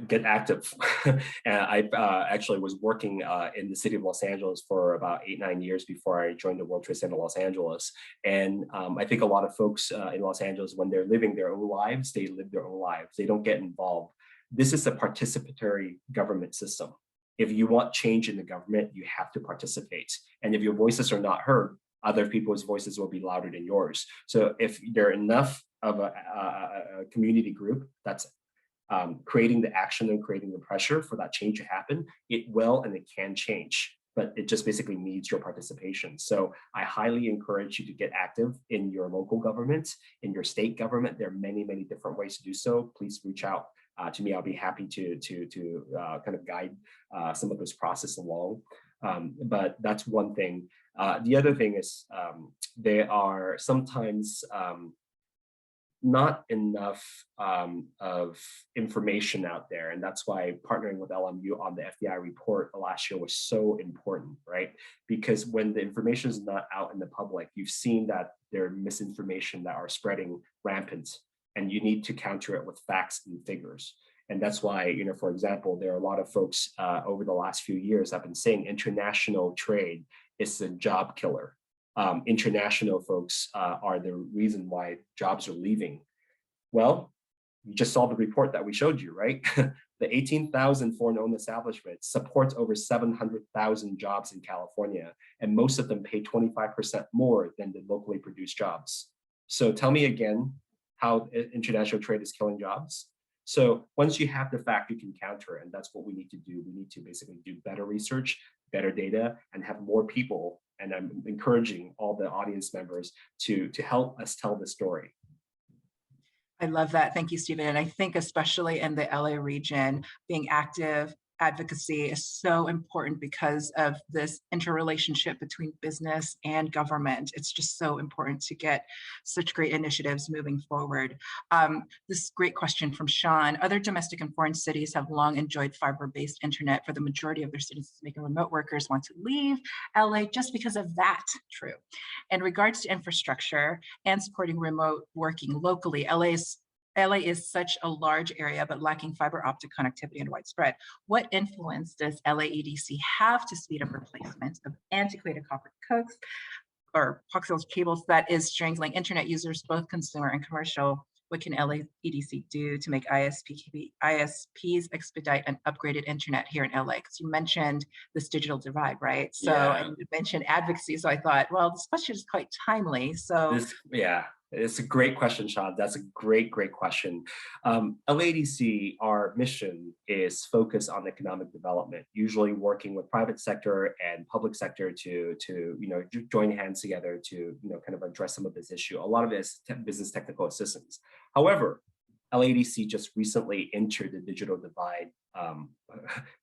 Get active. And I actually was working in the city of Los Angeles for about 8-9 years before I joined the World Trade Center Los Angeles. And I think a lot of folks in Los Angeles, when they're living their own lives, they live their own lives. They don't get involved. This is a participatory government system. If you want change in the government, you have to participate. And if your voices are not heard, other people's voices will be louder than yours. So if there are enough of a community group that's creating the action and creating the pressure for that change to happen, it will and it can change, but it just basically needs your participation. So I highly encourage you to get active in your local government, in your state government. There are many, many different ways to do so. Please reach out to me. I'll be happy to kind of guide some of this process along. But that's one thing. The other thing is there are sometimes not enough of information out there. And that's why partnering with LMU on the FDI report last year was so important, right? Because when the information is not out in the public, you've seen that there are misinformation that are spreading rampant, and you need to counter it with facts and figures. And that's why, you know, for example, there are a lot of folks over the last few years have been saying international trade is a job killer. International folks are the reason why jobs are leaving. Well, you just saw the report that we showed you, right? The 18,000 foreign-owned establishments supports over 700,000 jobs in California, and most of them pay 25% more than the locally produced jobs. So tell me again how international trade is killing jobs. So once you have the fact, you can counter it, and that's what we need to do. We need to basically do better research, better data, and have more people. And I'm encouraging all the audience members to help us tell the story. I love that. Thank you, Stephen. And I think especially in the LA region, being active advocacy is so important because of this interrelationship between business and government. It's just so important to get such great initiatives moving forward. This great question from Sean. Other domestic and foreign cities have long enjoyed fiber-based internet for the majority of their citizens, making remote workers want to leave LA just because of that. True. In regards to infrastructure and supporting remote working locally, LA is such a large area, but lacking fiber optic connectivity and widespread. What influence does LAEDC have to speed up replacement of antiquated copper coax or coaxial cables that is strangling internet users, both consumer and commercial? What can LAEDC do to make ISPs expedite an upgraded internet here in LA? Because you mentioned this digital divide, right? So, and you mentioned advocacy. So I thought, well, this question is quite timely. So it's a great question, Sean. That's a great question. LAEDC, our mission is focused on economic development, usually working with private sector and public sector to join hands together to kind of address some of this issue. A lot of it is business technical assistance. However, LAEDC just recently entered the digital divide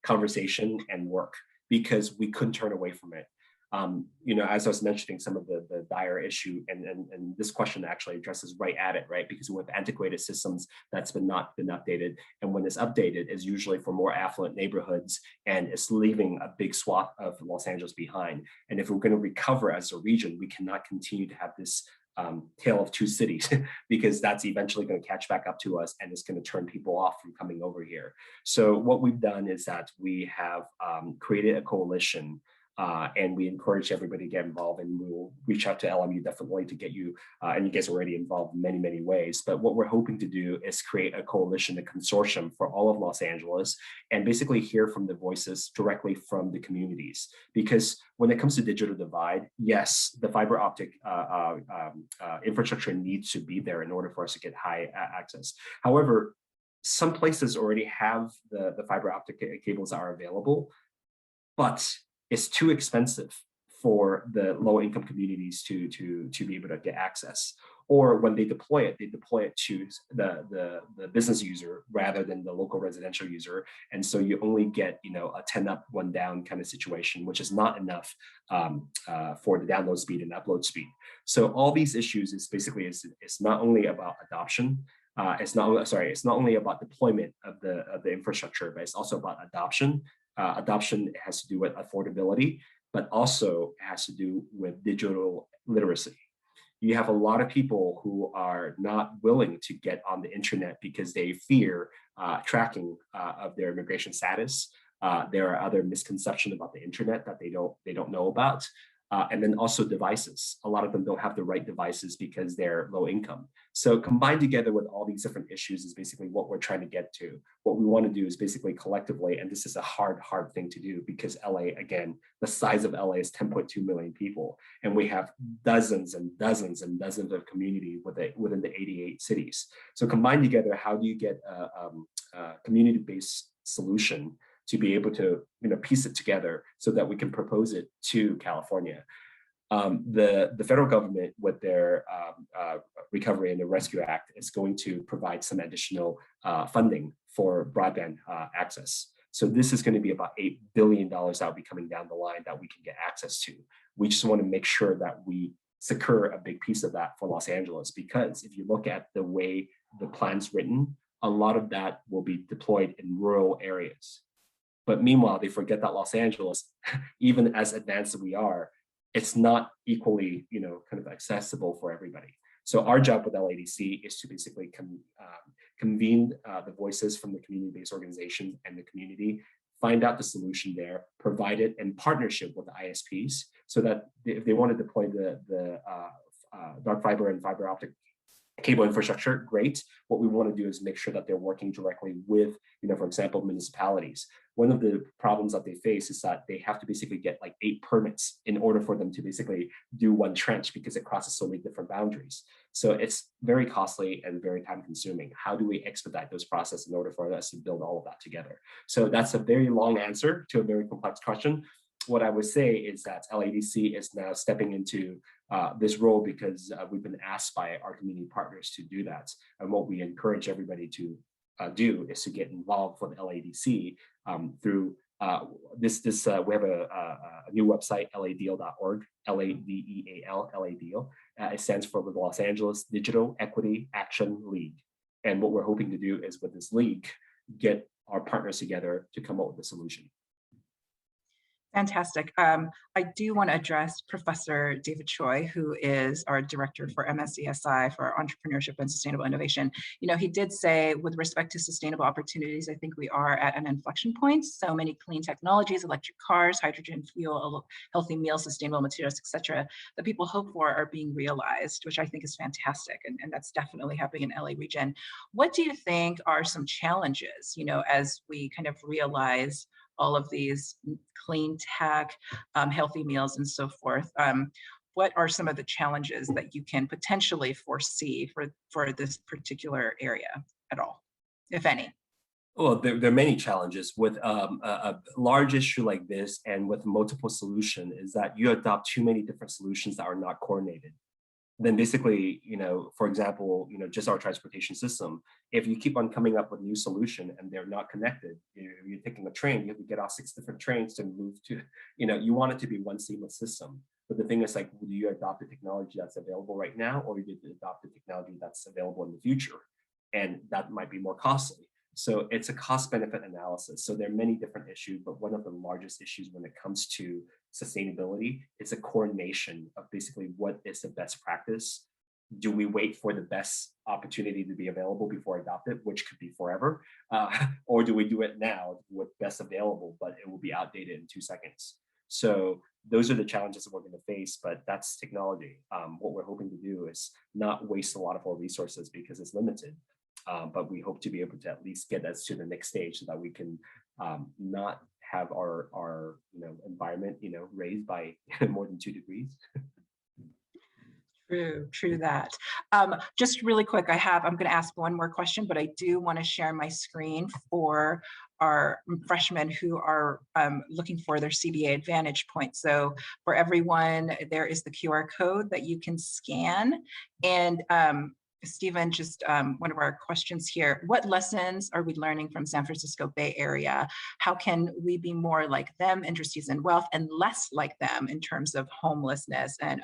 conversation and work because we couldn't turn away from it. As I was mentioning some of the dire issue, and this question actually addresses right at it, right? Because with antiquated systems that's not been updated, and when it's updated, is usually for more affluent neighborhoods, and it's leaving a big swath of Los Angeles behind. And if we're going to recover as a region, we cannot continue to have this tale of two cities, because that's eventually going to catch back up to us, and it's going to turn people off from coming over here. So what we've done is that we have created a coalition. And we encourage everybody to get involved, and we'll reach out to LMU definitely to get you, and you guys are already involved in many ways. But what we're hoping to do is create a coalition, a consortium for all of Los Angeles, and basically hear from the voices directly from the communities. Because when it comes to digital divide, yes, the fiber optic infrastructure needs to be there in order for us to get high access. However, some places already have the fiber optic cables that are available, but it's too expensive for the low-income communities to be able to get access. Or when they deploy it to the business user rather than the local residential user. And so you only get a 10 up, 1 down kind of situation, which is not enough for the download speed and upload speed. So all these issues is basically it's not only about adoption. It's not only about deployment of the infrastructure, but it's also about adoption. Adoption has to do with affordability, but also has to do with digital literacy. You have a lot of people who are not willing to get on the internet because they fear tracking of their immigration status. There are other misconceptions about the internet that they don't know about. And then also devices. A lot of them don't have the right devices because they're low income. So combined together with all these different issues is basically what we're trying to get to. What we want to do is basically collectively, and this is a hard thing to do because LA, again, the size of LA is 10.2 million people. And we have dozens and dozens and dozens of community within the 88 cities. So combined together, how do you get a community-based solution to be able to piece it together so that we can propose it to California? The federal government with their Recovery and the Rescue Act is going to provide some additional funding for broadband access. So this is going to be about $8 billion that will be coming down the line that we can get access to. We just want to make sure that we secure a big piece of that for Los Angeles, because if you look at the way the plan's written, a lot of that will be deployed in rural areas. But meanwhile, they forget that Los Angeles, even as advanced as we are, it's not equally, kind of accessible for everybody. So our job with LAEDC is to basically convene the voices from the community-based organization and the community, find out the solution there, provide it in partnership with the ISPs, so that if they want to deploy the dark fiber and fiber optic cable infrastructure, great. What we want to do is make sure that they're working directly with, for example, municipalities. One of the problems that they face is that they have to basically get like 8 permits in order for them to basically do one trench, because it crosses so many different boundaries. So it's very costly and very time consuming. How do we expedite those processes in order for us to build all of that together? So that's a very long answer to a very complex question. What I would say is that LAEDC is now stepping into this role because we've been asked by our community partners to do that. And what we encourage everybody to do is to get involved with LAEDC through this. We have a new website, ladeal.org, LADEAL, LADEAL. It stands for the Los Angeles Digital Equity Action League. And what we're hoping to do is with this league, get our partners together to come up with a solution. Fantastic. I do want to address Professor David Choi, who is our director for Mscsi for Entrepreneurship and Sustainable Innovation. He did say, with respect to sustainable opportunities, I think we are at an inflection point. So many clean technologies, electric cars, hydrogen fuel, healthy meals, sustainable materials, etc., that people hope for are being realized, which I think is fantastic. And that's definitely happening in LA region. What do you think are some challenges, as we kind of realize all of these clean tech, healthy meals, and so forth? What are some of the challenges that you can potentially foresee for this particular area at all, if any? Well, there are many challenges with a large issue like this, and with multiple solutions, is that you adopt too many different solutions that are not coordinated. Then basically, for example, just our transportation system, if you keep on coming up with new solution and they're not connected, you're taking a train, you have to get off 6 different trains to move to, you want it to be one seamless system. But the thing is, like, do you adopt the technology that's available right now, or do you adopt the technology that's available in the future? And that might be more costly. So it's a cost benefit analysis. So there are many different issues, but one of the largest issues when it comes to sustainability is a coordination of basically what is the best practice. Do we wait for the best opportunity to be available before adopt it, which could be forever, or do we do it now with best available, but it will be outdated in 2 seconds? So those are the challenges that we're going to face, but that's technology. What we're hoping to do is not waste a lot of our resources because it's limited. But we hope to be able to at least get us to the next stage so that we can not have our environment raised by more than 2 degrees. True that. Just really quick, I'm going to ask one more question, but I do want to share my screen for our freshmen who are looking for their CBA Advantage point. So for everyone, there is the QR code that you can scan. And Stephen, just one of our questions here: what lessons are we learning from San Francisco Bay Area? How can we be more like them, interested in wealth, and less like them in terms of homelessness and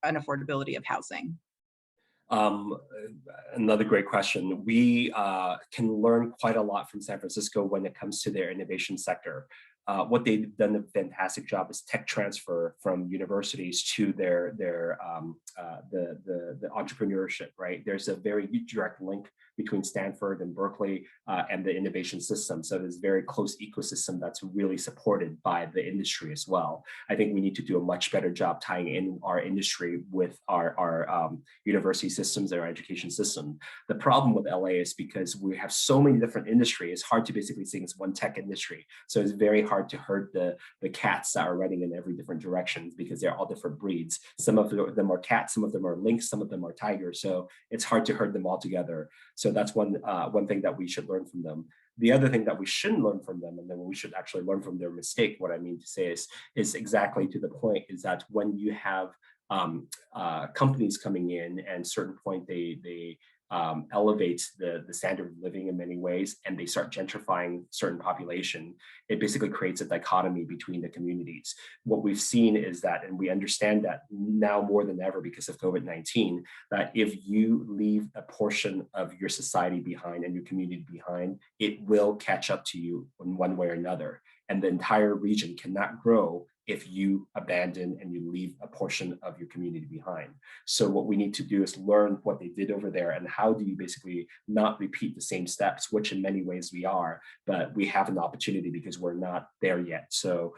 unaffordability of housing? Another great question. We can learn quite a lot from San Francisco when it comes to their innovation sector. What they've done a fantastic job is tech transfer from universities to the entrepreneurship, right? There's a very direct link between Stanford and Berkeley and the innovation system. So there's a very close ecosystem that's really supported by the industry as well. I think we need to do a much better job tying in our industry with our university systems, our education system. The problem with LA is because we have so many different industries, it's hard to basically think it's one tech industry. So it's very hard to herd the cats that are running in every different direction because they're all different breeds. Some of them are cats, some of them are lynx, some of them are tigers. So it's hard to herd them all together. So that's one thing that we should learn from them. The other thing that we shouldn't learn from them, and then we should actually learn from their mistake, what I mean to say is exactly to the point, is that when you have companies coming in, and at a certain point they elevate the standard of living in many ways, and they start gentrifying certain population. It basically creates a dichotomy between the communities. What we've seen is that, and we understand that now more than ever because of COVID-19, that if you leave a portion of your society behind and your community behind, it will catch up to you in one way or another. And the entire region cannot grow if you abandon and you leave a portion of your community behind. So what we need to do is learn what they did over there, and how do you basically not repeat the same steps, which in many ways we are, but we have an opportunity because we're not there yet. So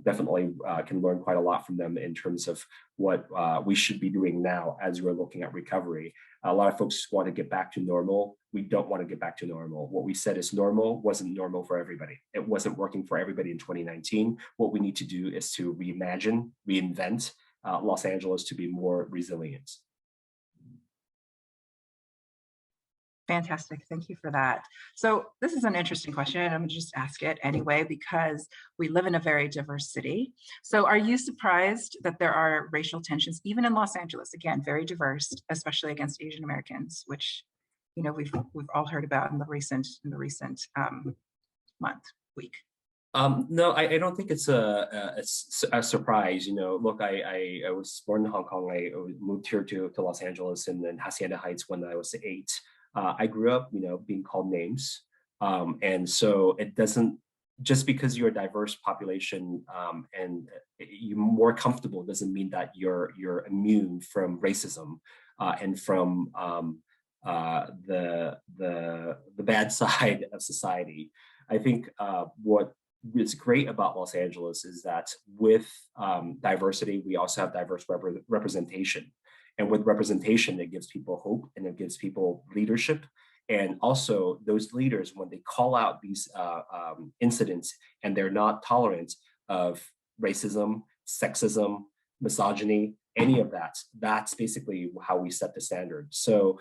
definitely can learn quite a lot from them in terms of what we should be doing now as we're looking at recovery. A lot of folks want to get back to normal. We don't want to get back to normal. What we said is normal wasn't normal for everybody. It wasn't working for everybody in 2019. What we need to do is to reimagine, reinvent Los Angeles to be more resilient. Fantastic. Thank you for that. So this is an interesting question, and I'm going to just ask it anyway, because we live in a very diverse city. So are you surprised that there are racial tensions, even in Los Angeles? Again, very diverse, especially against Asian Americans, which, you know, we've all heard about in the recent month, week. No, I don't think it's a surprise. You know, look, I was born in Hong Kong. I moved here to Los Angeles and then Hacienda Heights when I was 8. I grew up, you know, being called names. And so it doesn't, just because you're a diverse population and you're more comfortable doesn't mean that you're immune from racism and from the bad side of society. I think what is great about Los Angeles is that with diversity, we also have diverse representation. And with representation, it gives people hope and it gives people leadership. And also those leaders, when they call out these incidents and they're not tolerant of racism, sexism, misogyny, any of that, that's basically how we set the standard. So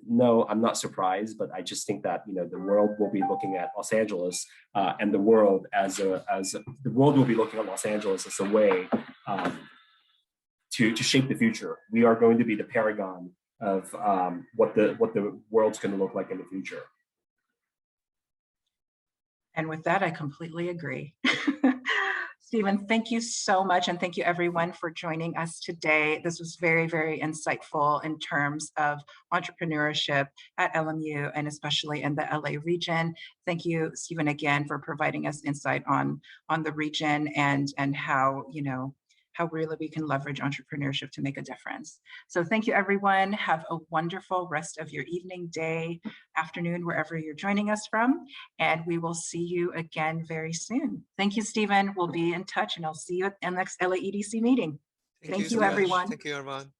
no, I'm not surprised, but I just think that, you know, the world will be looking at Los Angeles and the world the world will be looking at Los Angeles as a way to shape the future. We are going to be the paragon of what the world's going to look like in the future. And with that, I completely agree. Stephen, thank you so much. And thank you everyone for joining us today. This was very, very insightful in terms of entrepreneurship at LMU and especially in the LA region. Thank you, Stephen, again, for providing us insight on the region and how, you know, how really we can leverage entrepreneurship to make a difference. So thank you, everyone. Have a wonderful rest of your evening, day, afternoon, wherever you're joining us from. And we will see you again very soon. Thank you, Stephen. We'll be in touch and I'll see you at the next LAEDC meeting. Thank you, everyone. Thank you, everyone.